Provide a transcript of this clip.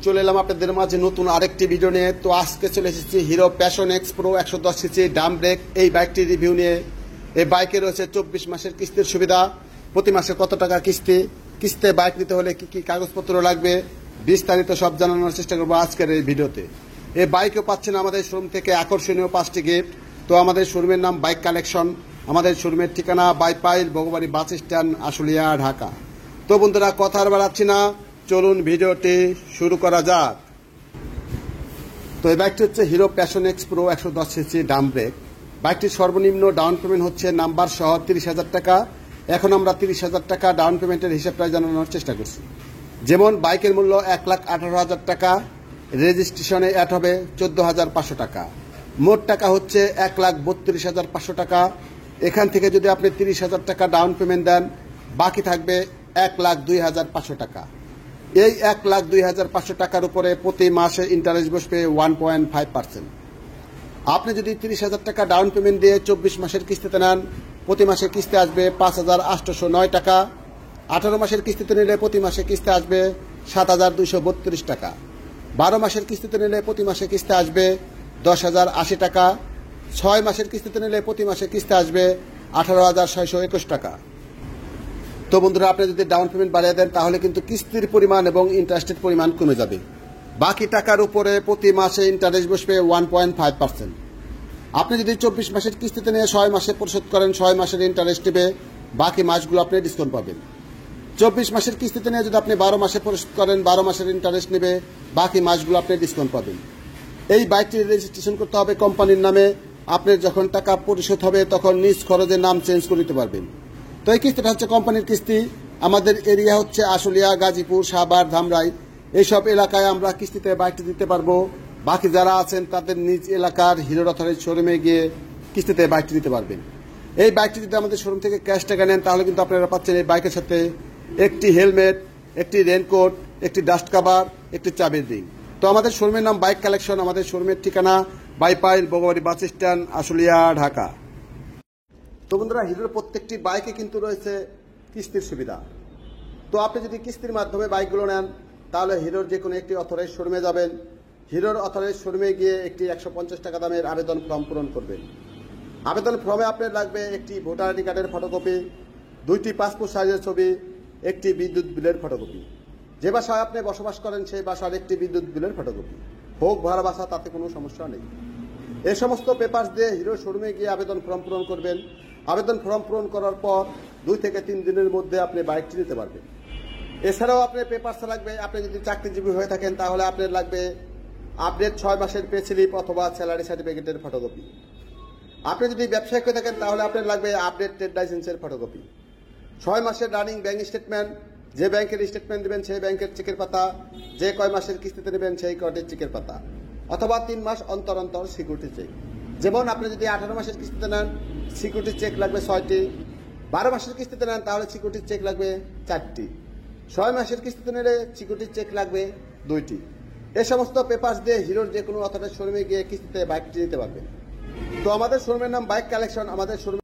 চলে এলাম আপনাদের মাঝে নতুন আরেকটি ভিডিও নিয়ে। তো আজকে চলে এসেছি hero passion x pro 110 CC Dam break এই বাইকটির রিভিউ নিয়ে। এই বাইকে রয়েছে 24 মাসের কিস্তির সুবিধা। প্রতি মাসে কত টাকা কিস্তিতে বাইক নিতে হলে কি কি কাগজপত্র লাগবে বিস্তারিত সব জানানোর চেষ্টা করবো আজকের এই ভিডিওতে। এই বাইকও পাচ্ছেন আমাদের শোরুম থেকে আকর্ষণীয় 5টি গিফট। তো আমাদের শোরুমের নাম বাইক কালেকশন। আমাদের শোরুমের ঠিকানা বাইপাইল বগবাড়ি বাস স্ট্যান্ড, আশুলিয়া, ঢাকা। তো বন্ধুরা, কথা আর বাড়াচ্ছি না, চলুন ভিডিওটি শুরু করা যাক। তো এই বাইকটি হচ্ছে hero passion x pro 110 CC Dam break. বাইকটির সর্বনিম্ন ডাউন পেমেন্ট হচ্ছে নাম্বার সহ 30,000 টাকা। এখন আমরা 30,000 টাকা ডাউন পেমেন্টের হিসাবটা জানানোর চেষ্টা করছি। যেমন বাইকের মূল্য 1,18,000 টাকা, রেজিস্ট্রেশনে অ্যাড হবে 14,500 টাকা। মোট টাকা হচ্ছে 1,32,500 টাকা। এখান থেকে যদি আপনি 30,000 টাকা ডাউন পেমেন্ট দেন, বাকি থাকবে 1,02,500 টাকা। এই 1,02,500 টাকার উপরে প্রতি মাসে ইন্টারেস্ট বসবে 1.5%। আপনি যদি 30,000 টাকা ডাউন পেমেন্ট দিয়ে 24 মাসের কিস্তিতে নেন, প্রতি মাসে কিস্তি আসবে 5,809 টাকা। 18 মাসের কিস্তিতে নিলে প্রতি মাসে কিস্তি আসবে 7,232 টাকা। 12 মাসের কিস্তিতে নিলে প্রতি মাসে কিস্তি আসবে 10,080 টাকা। 6 মাসের কিস্তিতে নিলে প্রতি মাসে কিস্তি আসবে 18,621 টাকা। তো বন্ধুরা, আপনি যদি ডাউন পেমেন্ট বাড়িয়ে দেন তাহলে কিন্তু কিস্তির পরিমাণ এবং ইন্টারেস্টের পরিমাণ কমে যাবে। বাকি টাকার উপরে প্রতি মাসে ইন্টারেস্ট বসবে 1.5%। আপনি যদি 24 মাসের কিস্তিতে নিয়ে 6 মাসে পরিশোধ করেন, 6 মাসের ইন্টারেস্ট নেবে, বাকি মাসগুলো আপনি ডিসকাউন্ট পাবেন। 24 মাসের কিস্তিতে নিয়ে যদি আপনি 12 মাসে পরিশোধ করেন, 12 মাসের ইন্টারেস্ট নেবে, বাকি মাসগুলো আপনি ডিসকাউন্ট পাবেন। এই বাইকটির রেজিস্ট্রেশন করতে হবে কোম্পানির নামে। আপনি যখন টাকা পরিশোধ হবে তখন নিজ খরচে নাম চেঞ্জ করে নিতে পারবেন। তো এই কিস্তিটা হচ্ছে কোম্পানির কিস্তি। আমাদের এরিয়া হচ্ছে আশুলিয়া, গাজীপুর, সাভার, ধামরাই। এইসব এলাকায় আমরা কিস্তিতে বাইকটি দিতে পারবো। বাকি যারা আছেন তাদের নিজ এলাকার হিরো অথরাইজড শোরুমে গিয়ে কিস্তিতে বাইকটি দিতে পারবেন। এই বাইকটি যদি আমাদের শোরুম থেকে ক্যাশ টাকা নেন তাহলে কিন্তু আপনারা পাচ্ছেন এই বাইকের সাথে একটি হেলমেট, একটি রেনকোট, একটি ডাস্ট কাভার, একটি চাবির রিং। তো আমাদের শোরুমের নাম বাইক কালেকশন। আমাদের শোরুমের ঠিকানা বাইপাইল বগবাড়ি বাস স্ট্যান্ড, আশুলিয়া, ঢাকা। তো বন্ধুরা, হিরোর প্রত্যেকটি বাইকে কিন্তু রয়েছে কিস্তির সুবিধা। তো আপনি যদি কিস্তির মাধ্যমে বাইকগুলো নেন তাহলে হিরোর যে কোনো একটি অথরাইজড শোরুমে যাবেন। হিরোর অথরাইজড শোরুমে গিয়ে একটি 150 টাকা দামের আবেদন ফর্ম পূরণ করবেন। আবেদন ফর্মে আপনার লাগবে একটি ভোটার আইডি কার্ডের ফটোকপি, 2টি পাসপোর্ট সাইজের ছবি, একটি বিদ্যুৎ বিলের ফটোকপি। যে বাসায় আপনি বসবাস করেন সেই বাসার একটি বিদ্যুৎ বিলের ফটোকপি, হোক ভাড়া বাসা, তাতে কোনো সমস্যা নেই। এই সমস্ত পেপারস দিয়ে হিরো শোরুমে গিয়ে আবেদন ফর্ম পূরণ করবেন। আবেদন ফর্ম পূরণ করার পর 2 থেকে 3 দিনের মধ্যে আপনি বাইকটি নিতে পারবেন। এছাড়াও আপনার পেপারস লাগবে, আপনি যদি চাকরিজীবী হয়ে থাকেন তাহলে আপনার লাগবে আপডেট 6 মাসের পে স্লিপ অথবা স্যালারি সার্টিফিকেটের ফটোকপি। আপনি যদি ব্যবসায়িক হয়ে থাকেন তাহলে আপনার লাগবে আপডেট ট্রেড লাইসেন্সের ফটোকপি। 6 মাসের রানিং ব্যাংক স্টেটমেন্ট, যে ব্যাংকের স্টেটমেন্ট দেবেন সেই ব্যাংকের চেকের পাতা, যে কয় মাসের কিস্তিতে নেবেন সেই কয়টির চেকের পাতা, অথবা 3 মাস অন্তর অন্তর সিকিউরিটি চেক। যেমন আপনি যদি 18 মাসের কিস্তিতে নেন সিকিউরিটি চেক লাগবে 6টি। 12 মাসের কিস্তিতে নেন তাহলে সিকিউরিটি চেক লাগবে 4টি। 6 মাসের কিস্তিতে নিলে সিকিউরিটি চেক লাগবে 2টি। এই সমস্ত পেপারস দিয়ে হিরোর যে কোনো অথরাইজড শোরুমে গিয়ে কিস্তিতে বাইকটি নিতে পারবেন। তো আমাদের শোরুমের নাম বাইক কালেকশন। আমাদের শোরুম